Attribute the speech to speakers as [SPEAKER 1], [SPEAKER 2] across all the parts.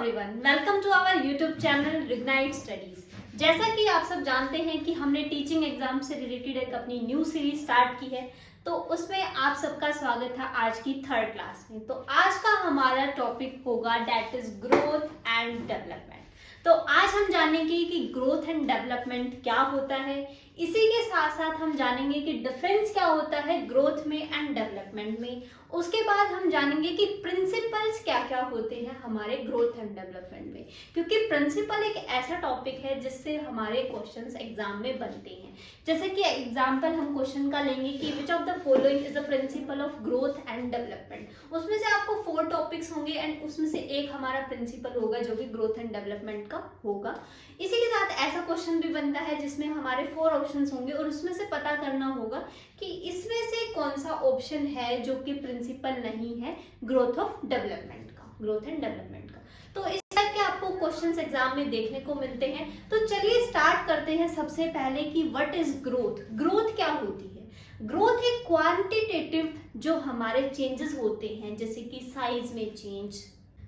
[SPEAKER 1] Everyone, welcome to our YouTube channel Reignite Studies. जैसा कि आप सब जानते हैं कि हमने टीचिंग एग्जाम से रिलेटेड एक अपनी न्यू सीरीज स्टार्ट की है, तो उसमें आप सबका स्वागत है आज की थर्ड क्लास में। तो आज का हमारा टॉपिक होगा that is growth and development. तो आज हम जानेंगे कि ग्रोथ एंड डेवलपमेंट क्या होता है। इसी के साथ साथ हम जानेंगे कि डिफरेंस क्या होता है ग्रोथ में एंड डेवलपमेंट में। उसके बाद हम जानेंगे कि प्रिंसिपल्स क्या क्या होते हैं हमारे ग्रोथ एंड डेवलपमेंट में, क्योंकि प्रिंसिपल एक ऐसा टॉपिक है जिससे हमारे क्वेश्चंस एग्जाम में बनते हैं। जैसे कि एग्जांपल हम क्वेश्चन का लेंगे कि which of the following is the principle of growth and development. उसमें से आपको 4 टॉपिक्स होंगे एंड उसमें से एक हमारा प्रिंसिपल होगा जो कि ग्रोथ एंड डेवलपमेंट का होगा। इसी के साथ ऐसा क्वेश्चन भी बनता है जिसमें हमारे 4 ऑप्शंस होंगे और उसमें से पता करना होगा कि इसमें से कौन सा ऑप्शन है जो कि प्रिंसिपल नहीं है ग्रोथ ऑफ डेवलपमेंट का, ग्रोथ एंड डेवलपमेंट का। तो इस टाइप के आपको क्वेश्चंस एग्जाम में देखने को मिलते हैं। तो चलिए स्टार्ट करते हैं सबसे पहले कि व्हाट इज ग्रोथ। ग्रोथ क्या होती है? ग्रोथ एक क्वांटिटेटिव जो हमारे चेंजेस होते हैं, जैसे कि साइज में चेंज।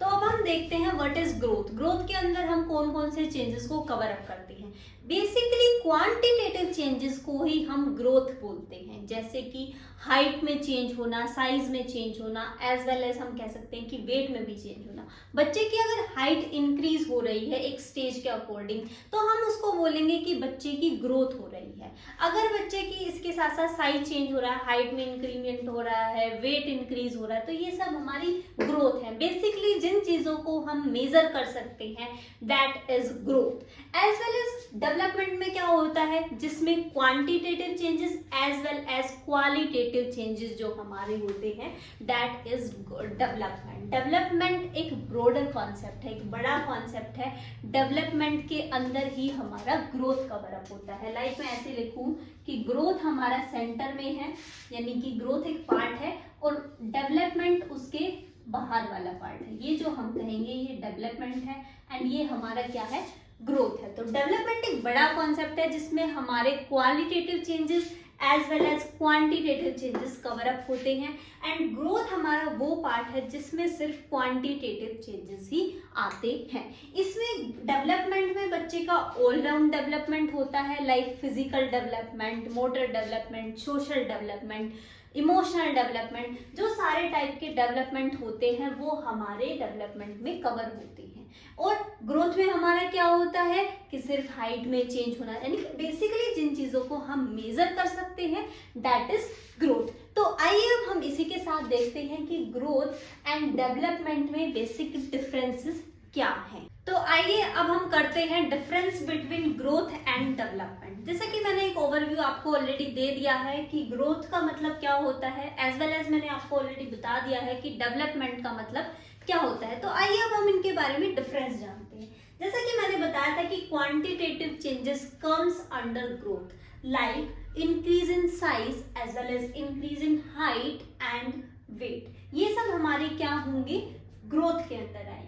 [SPEAKER 1] तो अब हम देखते हैं व्हाट इज ग्रोथ। ग्रोथ के अंदर हम कौन कौन से चेंजेस को कवर अप करते हैं। बेसिकली क्वांटिटेटिव चेंजेस को ही हम ग्रोथ बोलते हैं, जैसे कि हाइट में चेंज होना, साइज में चेंज होना, एज वेल एज हम कह सकते हैं कि वेट में भी चेंज होना। बच्चे की अगर हाइट इंक्रीज हो रही है एक स्टेज के अकॉर्डिंग तो हम उसको बोलेंगे कि बच्चे की ग्रोथ हो रही है। अगर बच्चे की इसके साथ साथ साइज चेंज हो रहा है, हाइट में इंक्रीमेंट हो रहा है, वेट इंक्रीज हो रहा है, तो ये सब हमारी ग्रोथ है। बेसिकली जिन चीजों को हम मेजर कर सकते हैं that is growth. As well as development में क्या होता है, जिसमें quantitative changes as well as qualitative changes जो हमारे होते हैं दैट इज डेवलपमेंट। डेवलपमेंट एक ब्रॉडर कॉन्सेप्ट है, एक बड़ा कॉन्सेप्ट है। डेवलपमेंट के अंदर ही हमारा ग्रोथ कवर अप होता है। लाइक मैं ऐसे लिखूं कि ग्रोथ हमारा सेंटर में है, यानी कि ग्रोथ एक पार्ट है और डेवलपमेंट उसके बाहर वाला पार्ट है। ये जो हम कहेंगे ये डेवलपमेंट है एंड ये हमारा क्या है, ग्रोथ है। तो डेवलपमेंट एक बड़ा कॉन्सेप्ट है जिसमें हमारे qualitative changes as well as quantitative changes cover up होते हैं एंड ग्रोथ हमारा वो पार्ट है जिसमें सिर्फ क्वांटिटेटिव चेंजेस ही आते हैं। इसमें डेवलपमेंट में बच्चे का ऑलराउंड डेवलपमेंट होता है, like physical development, motor development, social development, emotional development. जो सारे टाइप के डेवलपमेंट होते हैं वो हमारे डेवलपमेंट में कवर होते हैं। और ग्रोथ में हमारा क्या होता है कि सिर्फ हाइट में चेंज होना, यानी बेसिकली जिन चीजों को हम मेजर कर सकते हैं दैट इज ग्रोथ। तो आइए अब हम इसी के साथ देखते हैं कि ग्रोथ एंड डेवलपमेंट में बेसिक डिफरेंसेस क्या हैं। तो आइए अब हम करते हैं difference between growth and development. जैसे कि मैंने एक ओवरव्यू आपको ऑलरेडी दे दिया है कि ग्रोथ का मतलब क्या होता है, एज वेल एज मैंने आपको ऑलरेडी बता दिया है कि डेवलपमेंट का मतलब क्या होता है। तो आइए अब हम इनके बारे में डिफरेंस जानते हैं। जैसा कि मैंने बताया था कि quantitative changes comes under growth, like increase in size as well as increase in height and weight. ये सब हमारे क्या होंगे, ग्रोथ के अंदर आएंगे।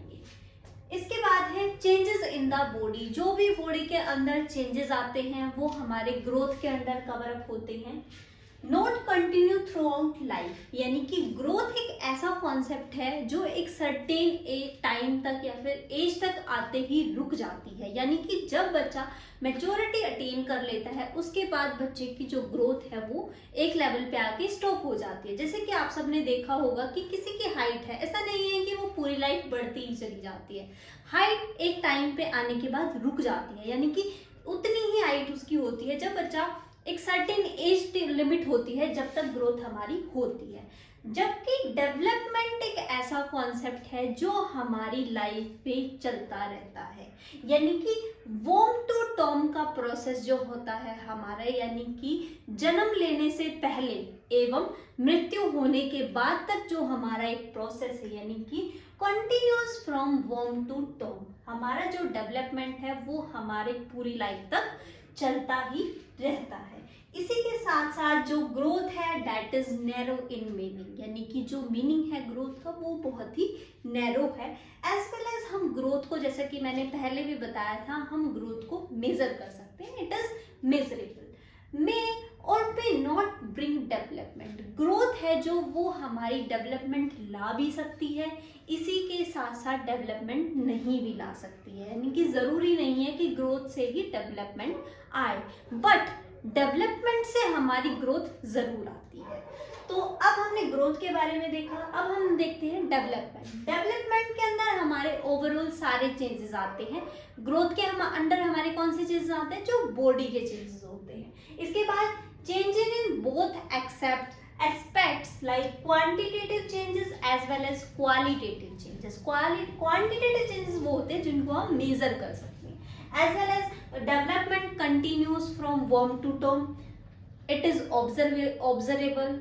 [SPEAKER 1] इसके बाद है चेंजेस इन द बॉडी। जो भी बॉडी के अंदर चेंजेस आते हैं वो हमारे ग्रोथ के अंदर कवर अप होते हैं। Not continue through out life, यानी कि ग्रोथ एक ऐसा कॉन्सेप्ट है जो एक सर्टेन टाइम तक या फिर एज तक आते ही रुक जाती है। यानी कि जब बच्चा मैच्योरिटी अटेन कर लेता है उसके बाद बच्चे की जो ग्रोथ है वो एक लेवल पे आके स्टॉप हो जाती है। जैसे कि आप सबने देखा होगा कि किसी की हाइट है, ऐसा नहीं है कि वो पूरी लाइफ बढ़ती ही चली जाती है। हाइट एक टाइम पे आने के बाद रुक जाती है, यानी कि उतनी ही हाइट उसकी होती है जब बच्चा एक सर्टेन एज लिमिट होती है जब तक ग्रोथ हमारी होती है। जबकि डेवलपमेंट एक ऐसा कॉन्सेप्ट है जो हमारी लाइफ पे चलता रहता है, यानी कि वॉर्म टू टॉर्म का प्रोसेस जो होता है हमारा, यानी कि जन्म लेने से पहले एवं मृत्यु होने के बाद तक जो हमारा एक प्रोसेस है, यानी कि कंटिन्यूअस फ्रॉम वॉर्म टू टॉर्म। हमारा जो डेवलपमेंट है वो हमारे पूरी लाइफ तक चलता ही रहता है। इसी के साथ साथ जो ग्रोथ है that is narrow in meaning, यानी कि जो मीनिंग है ग्रोथ का वो बहुत ही नैरो है। एज वेल एज हम ग्रोथ को, जैसे कि मैंने पहले भी बताया था, हम ग्रोथ को मेजर कर सकते हैं, इट इज मेजरेबल। में और may not bring development। Growth है जो वो हमारी डेवलपमेंट ला भी सकती है, इसी के साथ साथ डेवलपमेंट नहीं भी ला सकती है, यानी कि जरूरी नहीं है कि ग्रोथ से ही डेवलपमेंट आए, बट डेवलपमेंट से हमारी ग्रोथ जरूर आती है। तो अब हमने ग्रोथ के बारे में देखा, अब हम देखते हैं डेवलपमेंट। डेवलपमेंट के अंदर हमारे ओवरऑल सारे चेंजेस आते हैं। ग्रोथ के अंदर हमारे कौन से चेंजेस आते हैं? जो बॉडी के चेंजेस होते हैं। इसके बाद changes in both aspects like quantitative changes as well as qualitative changes। quantitative changes वो होते हैं जिनको हम मेजर कर सकते हैं, as well as development continues from womb to tomb, it is observable।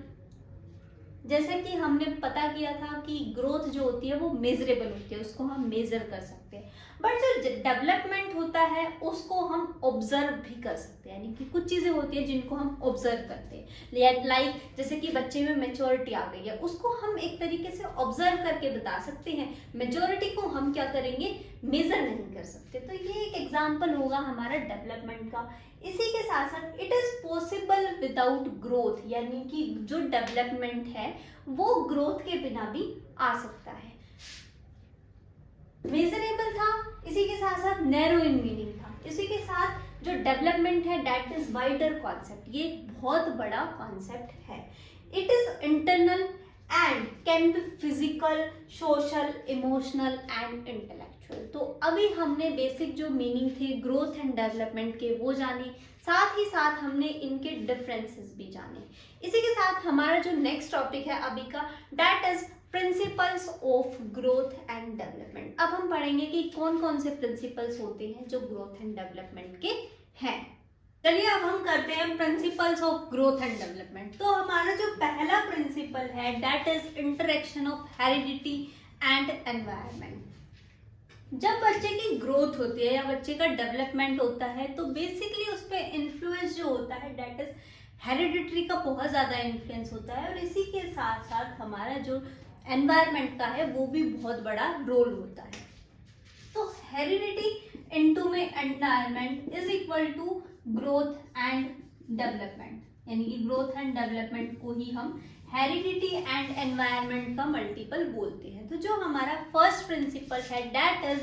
[SPEAKER 1] जैसे कि हमने पता किया था कि ग्रोथ जो होती है वो मेजरेबल होती है, उसको हम मेजर कर सकते हैं, बट जो डेवलपमेंट होता है उसको हम ऑब्जर्व भी कर सकते हैं, यानी कि कुछ चीजें होती है जिनको हम ऑब्जर्व करते हैं। लाइक जैसे कि बच्चे में मेच्योरिटी आ गई है, उसको हम एक तरीके से ऑब्जर्व करके बता सकते हैं। मेजॉरिटी को हम क्या करेंगे? मेजर नहीं कर सकते। तो ये एक एग्जाम्पल होगा हमारा डेवलपमेंट का। इसी के साथ साथ it is possible without growth, यानी कि जो डेवलपमेंट है वो ग्रोथ के बिना भी आ सकता है। मेजरेबल था, इसी के साथ साथ नैरो इन मीनिंग था, इसी के साथ जो डेवलपमेंट है दैट इज वाइडर कॉन्सेप्ट, ये बहुत बड़ा कॉन्सेप्ट है। It is internal and can be physical, social, emotional and intellectual. तो अभी हमने बेसिक जो मीनिंग थे ग्रोथ एंड डेवलपमेंट के वो जाने, साथ ही साथ हमने इनके डिफरेंसेस भी जाने। इसी के साथ हमारा जो नेक्स्ट टॉपिक है अभी का that is principles of growth and development. अब हम पढ़ेंगे कि कौन कौन से प्रिंसिपल्स होते हैं जो ग्रोथ एंड डेवलपमेंट के हैं। चलिए अब हम करते हैं principles of growth and development. तो हमारा जो पहला प्रिंसिपल है that is interaction of heredity and environment. जब बच्चे की ग्रोथ होती है या बच्चे का डेवलपमेंट होता है तो बेसिकली उस पर इन्फ्लुएंस जो होता है दैट इज हेरिडिटरी का बहुत ज्यादा इन्फ्लुएंस होता है, और इसी के साथ साथ हमारा जो एनवायरनमेंट का है वो भी बहुत बड़ा रोल होता है। तो हेरिडिटी इनटू में environment is equal to growth and development, यानी कि ग्रोथ एंड डेवलपमेंट को ही हम हेरिडिटी एंड एनवायरनमेंट का मल्टीपल बोलते हैं। तो जो हमारा फर्स्ट प्रिंसिपल है that is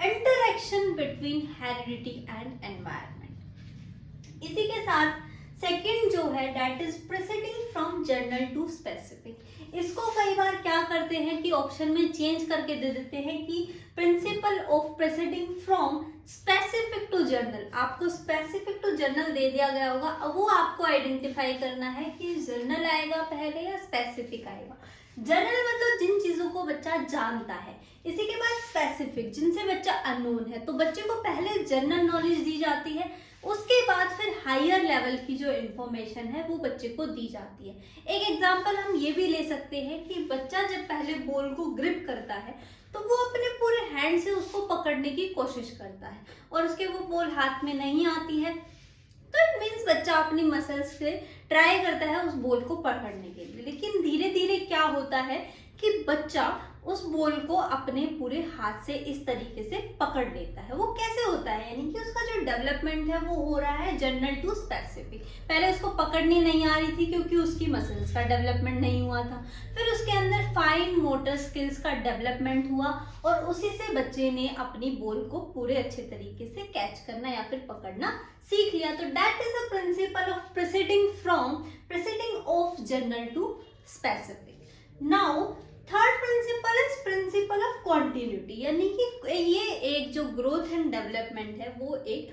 [SPEAKER 1] interaction between heredity and environment. इसी के साथ सेकंड जो है that is proceeding from general to specific. इसको कई बार क्या करते हैं कि ऑप्शन में चेंज करके दे देते हैं कि principle of proceeding from specific to general. आपको स्पेसिफिक टू जनरल दे दिया गया होगा, अब वो आपको आइडेंटिफाई करना है कि जनरल आएगा पहले या स्पेसिफिक आएगा। जनरल मतलब जिन चीजों को बच्चा जानता है, इसी के बाद स्पेसिफिक जिनसे बच्चा अननोन है। तो बच्चे को पहले जनरल नॉलेज दी जाती है, उसके बाद फिर हायर लेवल की जो इंफॉर्मेशन है वो बच्चे को दी जाती है। एक एग्जांपल हम ये भी ले सकते हैं कि बच्चा जब पहले बॉल को ग्रिप करता है तो वो अपने पूरे हैंड से उसको पकड़ने की कोशिश करता है, और उसके वो बॉल हाथ में नहीं आती है, तो इट मीन्स बच्चा अपनी मसल्स से ट्राई करता है उस बॉल को पकड़ने के लिए। लेकिन धीरे धीरे क्या होता है कि बच्चा उस बॉल को अपने पूरे हाथ से इस तरीके से पकड़ लेता है। वो कैसे होता है? यानी कि उसका जो डेवलपमेंट है वो हो रहा है जनरल टू स्पेसिफिक। पहले उसको पकड़नी नहीं आ रही थी क्योंकि उसकी मसल्स का डेवलपमेंट नहीं हुआ था, फिर उसके अंदर फाइन मोटर स्किल्स का डेवलपमेंट हुआ, और उसी से बच्चे ने अपनी बॉल को पूरे अच्छे तरीके से कैच करना या फिर पकड़ना सीख लिया। तो that is a principle of proceeding of general to specific. Now third principle is principle of continuity, यानी कि ये एक जो ग्रोथ एंड डेवलपमेंट है वो एक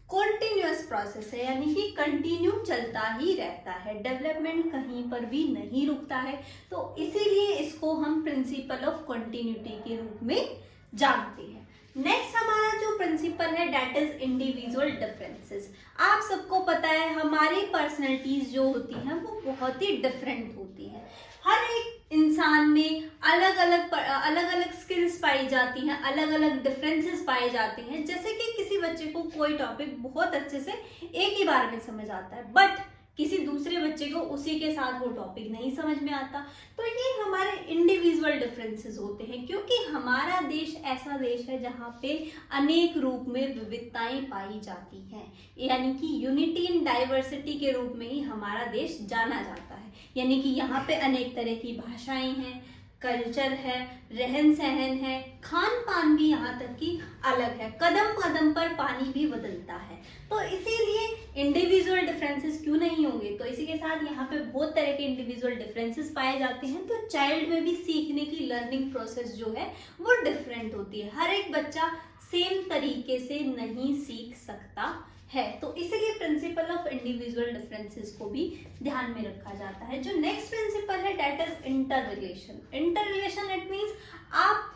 [SPEAKER 1] कॉन्टिन्यूअस प्रोसेस है, यानी कि कंटिन्यू चलता ही रहता है, डेवलपमेंट कहीं पर भी नहीं रुकता है। तो इसीलिए इसको हम प्रिंसिपल ऑफ कॉन्टिन्यूटी के रूप में जानते हैं। नेक्स्ट हमारा जो प्रिंसिपल है दैट इज इंडिविजुअल डिफरेंसेस। आप सबको पता है हमारी पर्सनैलिटीज जो होती हैं वो बहुत ही डिफरेंट होती हैं। हर एक इंसान में अलग अलग स्किल्स पाई जाती हैं, अलग अलग डिफरेंसेस पाए जाते हैं। जैसे कि किसी बच्चे को कोई टॉपिक बहुत अच्छे से एक ही बार में समझ आता है, बट किसी दूसरे बच्चे को उसी के साथ वो टॉपिक नहीं समझ में आता। तो ये हमारे इंडिविजुअल डिफरेंसेस होते हैं, क्योंकि हमारा देश ऐसा देश है जहाँ पे अनेक रूप में विविधताएं पाई जाती हैं, यानी कि यूनिटी इन डाइवर्सिटी के रूप में ही हमारा देश जाना जाता है। यानी कि यहाँ पे अनेक तरह की भाषाएं हैं, कल्चर है, रहन सहन है, खान पान भी यहाँ तक कि अलग है, कदम कदम पर पानी भी बदलता है। तो इसीलिए इंडिविजुअल डिफरेंसेस क्यों नहीं होंगे। तो इसी के साथ यहाँ पे बहुत तरह के इंडिविजुअल डिफरेंसेस पाए जाते हैं। तो चाइल्ड में भी सीखने की लर्निंग प्रोसेस जो है वो डिफरेंट होती है। हर एक बच्चा सेम तरीके से नहीं सीख सकता है। तो इसीलिए प्रिंसिपल ऑफ इंडिविजुअल डिफरेंसेस को भी ध्यान में रखा जाता है। जो नेक्स्ट प्रिंसिपल है that is inter relation. Inter relation it means आप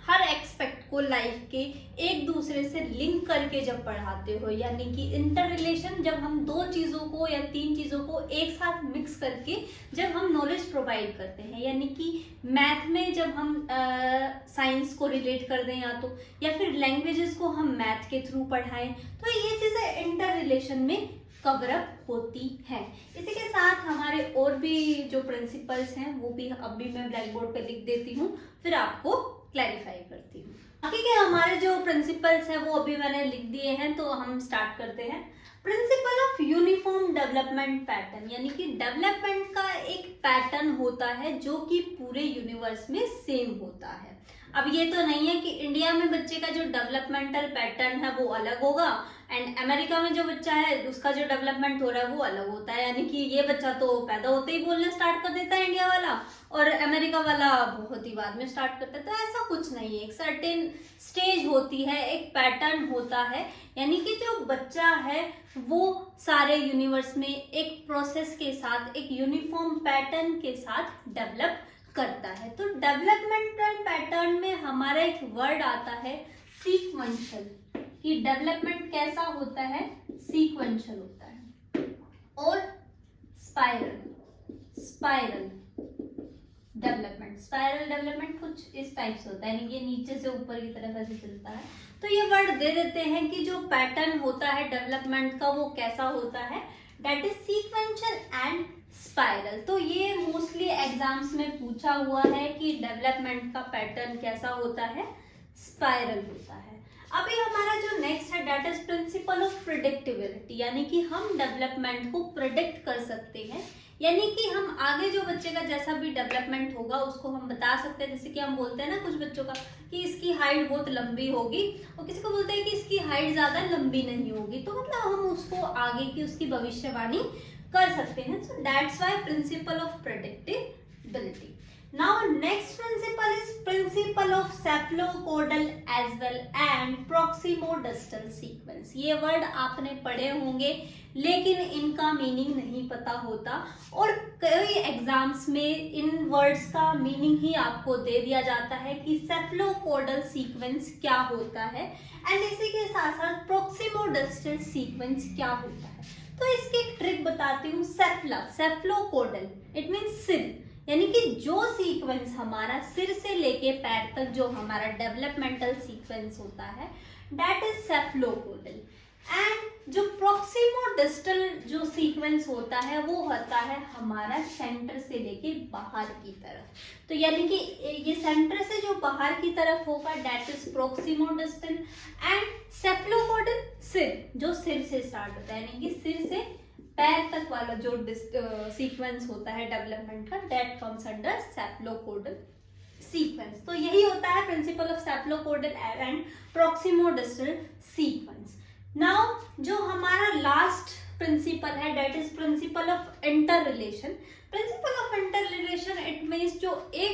[SPEAKER 1] हर एक्सपेक्ट को लाइफ के एक दूसरे से लिंक करके जब पढ़ाते हो, यानी कि इंटर रिलेशन जब हम दो चीज़ों को या तीन चीज़ों को एक साथ मिक्स करके जब हम नॉलेज प्रोवाइड करते हैं, यानी कि मैथ में जब हम साइंस को रिलेट कर दें या फिर लैंग्वेजेस को हम मैथ के थ्रू पढ़ाएं, तो ये चीज़ें इंटर रिलेशन में कवर अप होती है। इसी के साथ हमारे और भी जो प्रिंसिपल्स हैं वो भी अभी मैं ब्लैक बोर्ड पे लिख देती हूँ, फिर आपको क्लैरिफाई करती हूँ। ठीक है, हमारे जो प्रिंसिपल्स हैं वो अभी मैंने लिख दिए हैं, तो हम स्टार्ट करते हैं। Principle of uniform development pattern, यानी कि डेवलपमेंट का एक पैटर्न होता है जो कि पूरे यूनिवर्स में सेम होता है। अब ये तो नहीं है कि इंडिया में बच्चे का जो डेवलपमेंटल पैटर्न है वो अलग होगा एंड अमेरिका में जो बच्चा है उसका जो डेवलपमेंट हो रहा है वो अलग होता है, यानी कि ये बच्चा तो पैदा होते ही बोलना स्टार्ट कर देता है इंडिया वाला, और अमेरिका वाला बहुत ही बाद में स्टार्ट करता है। तो ऐसा कुछ नहीं है, एक सर्टेन स्टेज होती है, एक पैटर्न होता है, यानी कि जो बच्चा है वो सारे यूनिवर्स में एक प्रोसेस के साथ, एक यूनिफॉर्म पैटर्न के साथ डेवलप करता है। तो डेवलपमेंटल पैटर्न में हमारा एक वर्ड आता है सीक्वेंशियल, कि डेवलपमेंट कैसा होता है, सीक्वेंशियल होता है। और स्पाइरल डेवलपमेंट कुछ इस टाइप से होता है, यानी कि नीचे से ऊपर की तरफ ऐसे चलता है। तो ये वर्ड दे देते हैं कि जो पैटर्न होता है डेवलपमेंट का वो कैसा होता है, that is sequential and spiral. तो ये मोस्टली एग्जाम्स में पूछा हुआ है कि डेवलपमेंट का पैटर्न कैसा होता है, स्पाइरल होता है। अभी हमारा जो नेक्स्ट है that is principle of predictability, यानी कि हम डेवलपमेंट को प्रेडिक्ट कर सकते हैं, यानी कि हम आगे जो बच्चे का जैसा भी डेवलपमेंट होगा उसको हम बता सकते हैं। जैसे कि हम बोलते हैं ना कुछ बच्चों का कि इसकी हाइट बहुत लंबी होगी, और किसी को बोलते हैं कि इसकी हाइट ज्यादा लंबी नहीं होगी, तो मतलब हम उसको आगे की उसकी भविष्यवाणी कर सकते हैं। So that's why principle of predictability. Now next principle is principle of cephalocaudal as well and proximodistal sequence। ये वर्ड आपने पढ़े होंगे लेकिन इनका मीनिंग नहीं पता होता, और कई एग्जाम्स में इन वर्ड्स का मीनिंग ही आपको दे दिया जाता है कि cephalocaudal sequence क्या होता है एंड इसी के साथ साथ proximodistal sequence क्या होता है। तो इसकी एक ट्रिक बताती हूँ। cephalocaudal इट मीन्स सिर, यानी कि जो सीक्वेंस हमारा सिर से लेके पैर तक जो हमारा डेवलपमेंटल सीक्वेंस होता है दैट इज सेफलोकोडल, एंड जो प्रॉक्सिमोडिस्टल जो सीक्वेंस होता है वो होता है हमारा सेंटर से लेके बाहर की तरफ। तो यानी कि ये सेंटर से जो बाहर की तरफ होगा दैट इज प्रॉक्सिमोडिस्टल, एंड सेफलोकोडल सिर, जो सिर से स्टार्ट होता है, यानी कि सिर से पैर तक वाला जो सीक्वेंस होता है डेवलपमेंट का that comes under cephalocaudal sequence. तो यही होता है principle of cephalocaudal and proximodistal sequence. Now जो हमारा लास्ट प्रिंसिपल है that is principle of inter relation. Principle of inter relation it means जो एक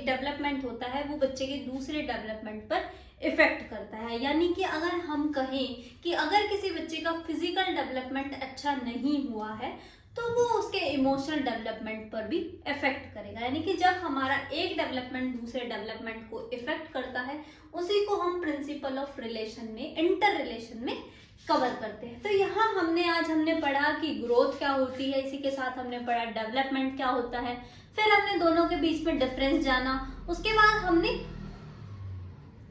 [SPEAKER 1] डेवलपमेंट होता है वो बच्चे के दूसरे डेवलपमेंट पर इफेक्ट करता है। यानी कि अगर हम कहें कि अगर किसी बच्चे का फिजिकल डेवलपमेंट अच्छा नहीं हुआ है तो वो उसके इमोशनल डेवलपमेंट पर भी इफेक्ट करेगा। यानी कि जब हमारा एक डेवलपमेंट दूसरे डेवलपमेंट को इफेक्ट करता है उसी को हम प्रिंसिपल ऑफ रिलेशन में, इंटर रिलेशन में कवर करते हैं। तो यहाँ हमने पढ़ा कि ग्रोथ क्या होती है, इसी के साथ हमने पढ़ा डेवलपमेंट क्या होता है, फिर हमने दोनों के बीच में डिफरेंस जाना, उसके बाद हमने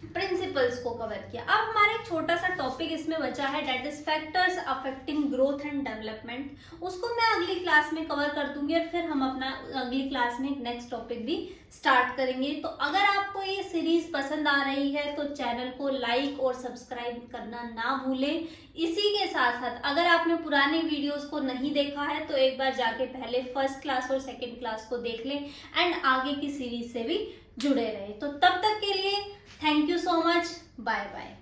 [SPEAKER 1] प्रिंसिपल्स को कवर किया। अब हमारा एक छोटा सा टॉपिक इसमें बचा है, that is factors affecting growth and development. उसको मैं अगली क्लास में कवर कर दूंगी और फिर हम अपना अगली क्लास में एक नेक्स्ट टॉपिक भी स्टार्ट करेंगे। तो अगर आपको ये सीरीज पसंद आ रही है तो चैनल को लाइक और सब्सक्राइब करना ना भूलें। इसी के साथ साथ अगर आपने पुराने वीडियोस को नहीं देखा है तो एक बार जाके पहले फर्स्ट क्लास और सेकेंड क्लास को देख लें एंड आगे की सीरीज से भी जुड़े रहे। तो तब तक के लिए thank you so much, bye bye.